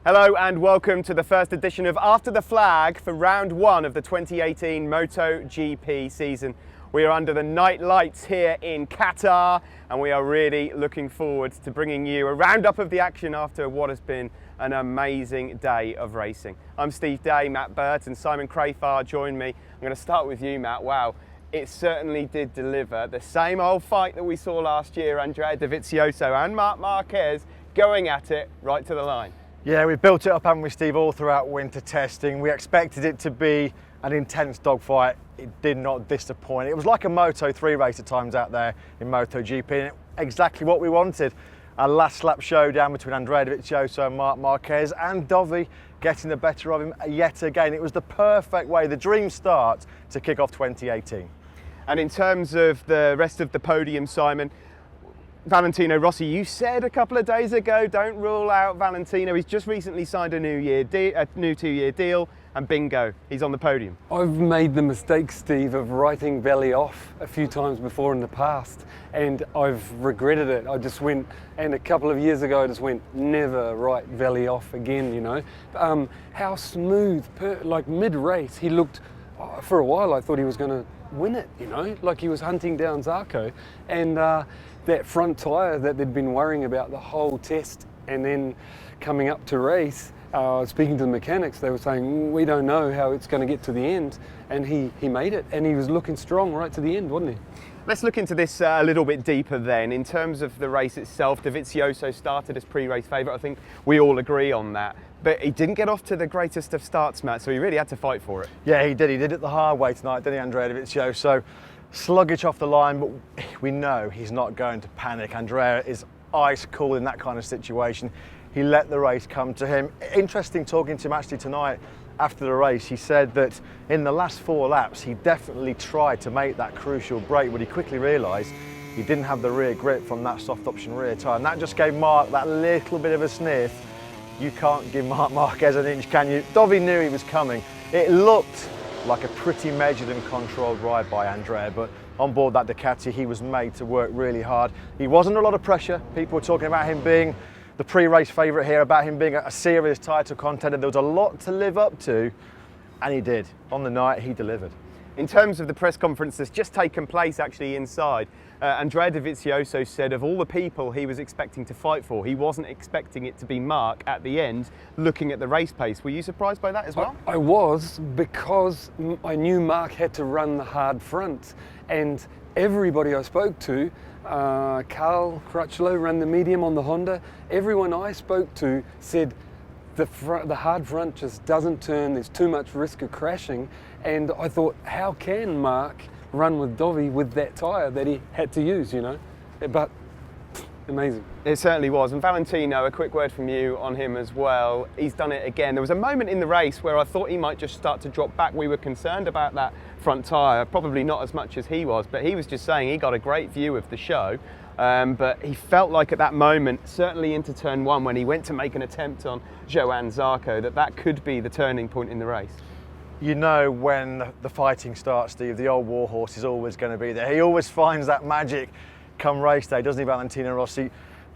Hello and welcome to the first edition of After the Flag for round one of the 2018 MotoGP season. We are under the night lights here in Qatar and we are really looking forward to bringing you a roundup of the action after what has been an amazing day of racing. I'm Steve Day, Matt Birt and Simon Crafar join me. I'm going to start with you, Matt. Wow, it certainly did deliver. The same old fight that we saw last year, Andrea Dovizioso and Marquez going at it right to the line. Yeah, we built it up, haven't we, Steve, all throughout winter testing. We expected it to be an intense dogfight. It did not disappoint. It was like a Moto3 race at times out there in MotoGP, and exactly what we wanted. A last lap showdown between Andrea Dovizioso and Marquez, and Dovi getting the better of him yet again. It was the perfect way, the dream start to kick off 2018. And in terms of the rest of the podium, Simon, Valentino Rossi, you said a couple of days ago, don't rule out Valentino. He's just recently signed a new two-year deal, and bingo, he's on the podium. I've made the mistake, Steve, of writing Veli off a few times before in the past, and I've regretted it. I just went, and a couple of years ago, I just went, never write Veli off again, you know. How smooth, like mid-race, he looked, for a while I thought he was going to win it, you know, like he was hunting down Zarco, and that front tyre that they'd been worrying about the whole test, and then coming up to race, speaking to the mechanics, they were saying, we don't know how it's going to get to the end, and he made it, and he was looking strong right to the end, wasn't he? Let's look into this a little bit deeper then. In terms of the race itself, Dovizioso started as pre-race favourite. I think we all agree on that. But he didn't get off to the greatest of starts, Matt, so he really had to fight for it. Yeah, he did. He did it the hard way tonight, didn't he, Andrea Dovizioso? Sluggish off the line, but we know he's not going to panic. Andrea is ice cool in that kind of situation. He let the race come to him. Interesting talking to him actually tonight after the race. He said that in the last 4 laps, he definitely tried to make that crucial break, but he quickly realised he didn't have the rear grip from that soft option rear tyre. And that just gave Mark that little bit of a sniff. You can't give Marc Marquez an inch, can you? Dovi knew he was coming. It looked like a pretty measured and controlled ride by Andrea, but on board that Ducati, he was made to work really hard. He wasn't a lot of pressure. People were talking about him being the pre-race favourite here, about him being a serious title contender. There was a lot to live up to, and he did. On the night, he delivered. In terms of the press conference that's just taken place actually inside, Andrea Dovizioso said of all the people he was expecting to fight for, he wasn't expecting it to be Marc at the end, looking at the race pace. Were you surprised by that as well? I was, because I knew Marc had to run the hard front, and everybody I spoke to, Carl Crutchlow ran the medium on the Honda, everyone I spoke to said the hard front just doesn't turn, there's too much risk of crashing, and I thought, how can Marc run with Dovi with that tyre that he had to use, you know? But amazing. It certainly was. And Valentino, a quick word from you on him as well. He's done it again. There was a moment in the race where I thought he might just start to drop back. We were concerned about that front tyre, probably not as much as he was, but he was just saying he got a great view of the show. But he felt like at that moment, certainly into turn one, when he went to make an attempt on Johann Zarco, that could be the turning point in the race. You know, when the fighting starts, Steve, the old warhorse is always going to be there. He always finds that magic come race day, doesn't he, Valentino Rossi?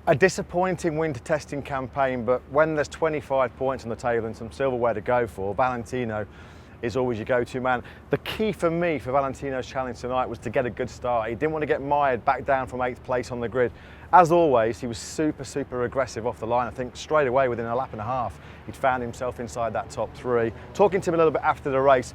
A disappointing winter testing campaign, but when there's 25 points on the table and some silverware to go for, Valentino is always your go-to man. The key for me for Valentino's challenge tonight was to get a good start. He didn't want to get mired back down from 8th place on the grid. As always, he was super aggressive off the line. I think straight away within a lap and a half, he'd found himself inside that top 3. Talking to him a little bit after the race,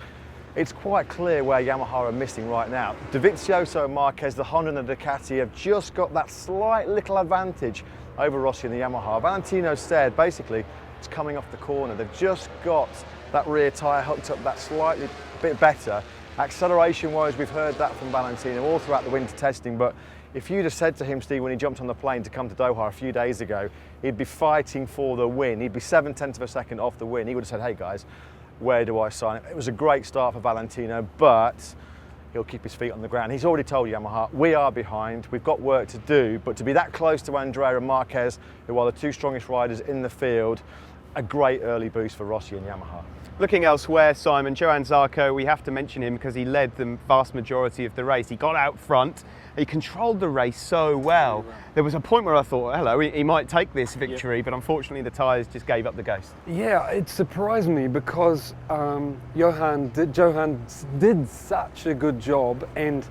it's quite clear where Yamaha are missing right now. Dovizioso and Marquez, the Honda and the Ducati, have just got that slight little advantage over Rossi and the Yamaha. Valentino said, basically, it's coming off the corner. They've just got that rear tyre hooked up that slightly bit better. Acceleration-wise, we've heard that from Valentino all throughout the winter testing, but if you'd have said to him, Steve, when he jumped on the plane to come to Doha a few days ago, he'd be fighting for the win. He'd be 7/10 of a second off the win. He would have said, hey guys, where do I sign it? It was a great start for Valentino, but he'll keep his feet on the ground. He's already told Yamaha, we are behind, we've got work to do, but to be that close to Andrea and Marquez, who are the 2 strongest riders in the field, a great early boost for Rossi and Yamaha. Looking elsewhere, Simon, Johann Zarco, we have to mention him because he led the vast majority of the race. He got out front, he controlled the race so well. There was a point where I thought, hello, he might take this victory, but unfortunately the tyres just gave up the ghost. Yeah, it surprised me because Johann did such a good job, and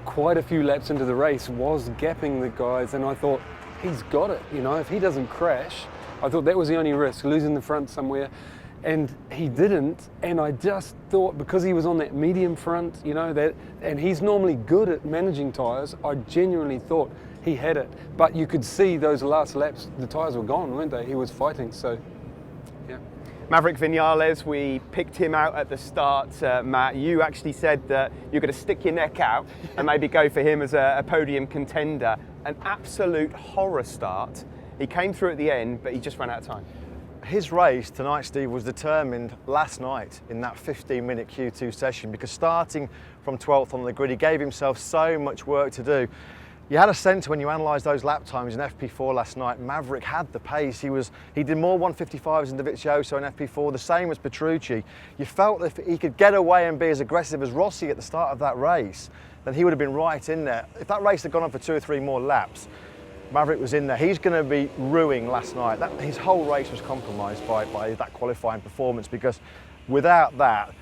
quite a few laps into the race was gapping the guys, and I thought, he's got it, you know, if he doesn't crash. I thought that was the only risk, losing the front somewhere. And he didn't, and I just thought, because he was on that medium front, you know, that, and he's normally good at managing tyres, I genuinely thought he had it. But you could see those last laps, the tyres were gone, weren't they? He was fighting, so, yeah. Maverick Vinales, we picked him out at the start, Matt. You actually said that you're going to stick your neck out and maybe go for him as a podium contender. An absolute horror start. He came through at the end, but he just ran out of time. His race tonight, Steve, was determined last night in that 15-minute Q2 session, because starting from 12th on the grid, he gave himself so much work to do. You had a sense when you analysed those lap times in FP4 last night, Maverick had the pace. He did more 155s in Dovizioso in FP4, the same as Petrucci. You felt that if he could get away and be as aggressive as Rossi at the start of that race, then he would have been right in there. If that race had gone on for 2 or 3 more laps, Maverick was in there. He's going to be ruining last night. His whole race was compromised by that qualifying performance, because without that,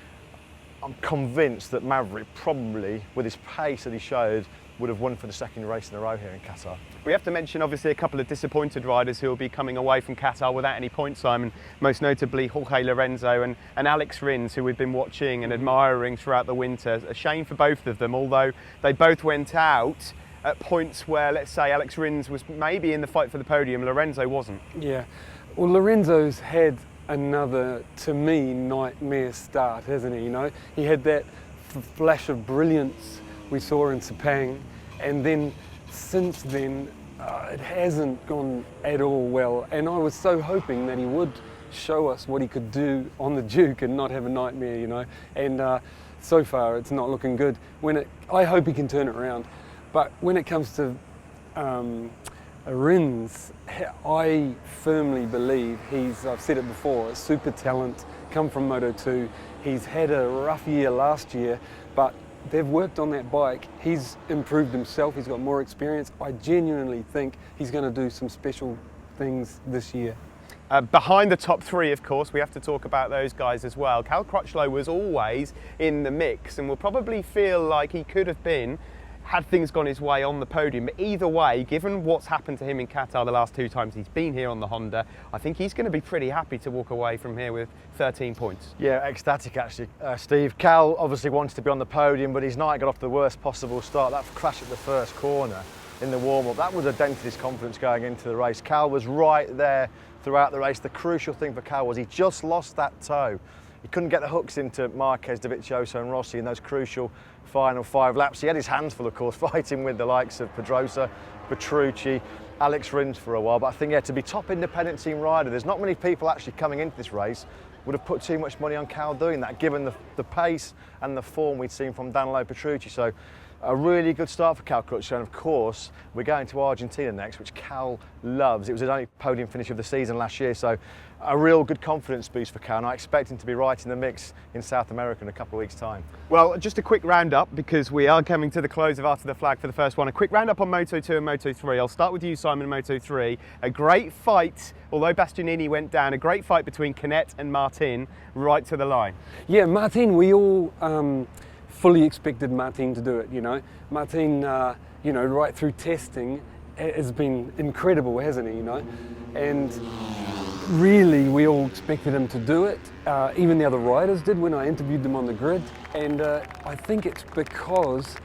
I'm convinced that Maverick probably, with his pace that he showed, would have won for the second race in a row here in Qatar. We have to mention obviously a couple of disappointed riders who will be coming away from Qatar without any points, Simon, most notably Jorge Lorenzo and Alex Rins, who we've been watching and admiring throughout the winter. A shame for both of them, although they both went out at points where, let's say, Alex Rins was maybe in the fight for the podium, Lorenzo wasn't. Yeah, well, Lorenzo's had another, to me, nightmare start, hasn't he? You know, he had that flash of brilliance we saw in Sepang, and then since then it hasn't gone at all well, and I was so hoping that he would show us what he could do on the Duke and not have a nightmare, you know, and so far it's not looking good. I hope he can turn it around. But when it comes to Rins, I firmly believe I've said it before, a super talent, come from Moto2. He's had a rough year last year, but they've worked on that bike. He's improved himself, he's got more experience. I genuinely think he's going to do some special things this year. Behind the top 3, of course, we have to talk about those guys as well. Cal Crutchlow was always in the mix and will probably feel like he could have been, had things gone his way, on the podium. But either way, given what's happened to him in Qatar the last 2 times he's been here on the Honda, I think he's going to be pretty happy to walk away from here with 13 points. Yeah, ecstatic actually, Steve. Cal obviously wants to be on the podium, but his night got off the worst possible start. That crash at the first corner in the warm-up, that would have dented his confidence going into the race. Cal was right there throughout the race. The crucial thing for Cal was he just lost that toe. He couldn't get the hooks into Marquez, Dovizioso and Rossi in those crucial final 5 laps. He had his hands full, of course, fighting with the likes of Pedrosa, Petrucci, Alex Rins for a while. But I think, yeah, to be top independent team rider, there's not many people actually coming into this race would have put too much money on Cal doing that, given the pace and the form we'd seen from Danilo Petrucci. So a really good start for Cal Crutchlow, and of course we're going to Argentina next, which Cal loves. It was his only podium finish of the season last year, so a real good confidence boost for Cal, and I expect him to be right in the mix in South America in a couple of weeks' time. Well, just a quick roundup, because we are coming to the close of After the Flag for the first one. A quick roundup on Moto2 and Moto3. I'll start with you, Simon, in Moto3. A great fight, although Bastianini went down, a great fight between Canet and Martin right to the line. Yeah, Martin, we all fully expected Martin to do it, you know. Martin, you know, right through testing has been incredible, hasn't he, you know. And really, we all expected him to do it. Even the other riders did when I interviewed them on the grid. And I think it's because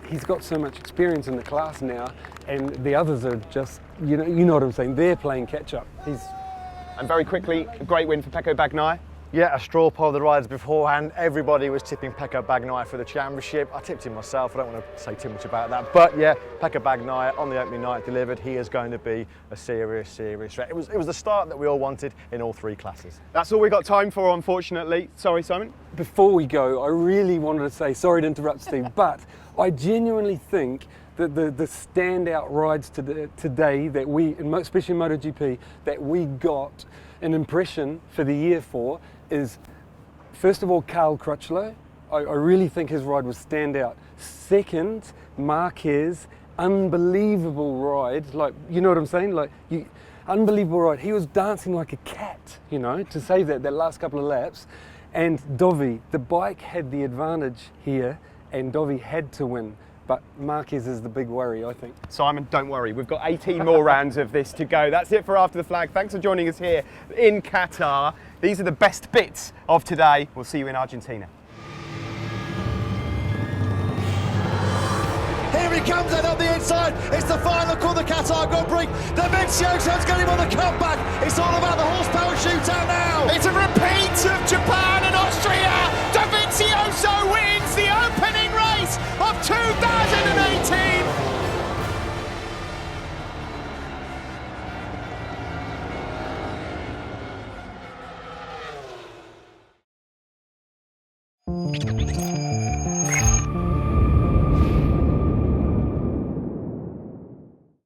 he's got so much experience in the class now, and the others are just, you know what I'm saying, they're playing catch up. And very quickly, a great win for Pecco Bagnaia. Yeah, a straw poll of the riders beforehand. Everybody was tipping Pecco Bagnaia for the championship. I tipped him myself. I don't want to say too much about that. But yeah, Pecco Bagnaia on the opening night delivered. He is going to be a serious threat. It was the start that we all wanted in all 3 classes. That's all we got time for, unfortunately. Sorry, Simon. Before we go, I really wanted to say, sorry to interrupt, Steve, but I genuinely think that the standout rides today that we, especially in MotoGP, that we got an impression for the year for is, first of all, Carl Crutchlow. I really think his ride was standout. Second, Marquez, unbelievable ride. Like, you know what I'm saying? Like, unbelievable ride. He was dancing like a cat, you know, to save that last couple of laps. And Dovi, the bike had the advantage here, and Dovi had to win. But Marquez is the big worry, I think. Simon, don't worry, we've got 18 more rounds of this to go. That's it for After the Flag. Thanks for joining us here in Qatar. These are the best bits of today. We'll see you in Argentina. Here he comes in on the inside. It's the final call, the Qatar Grand Prix. Dovizioso's got him on the comeback. It's all about the horsepower shootout now. It's a repeat of Japan and Austria. Dovizioso wins the opening race of 2018.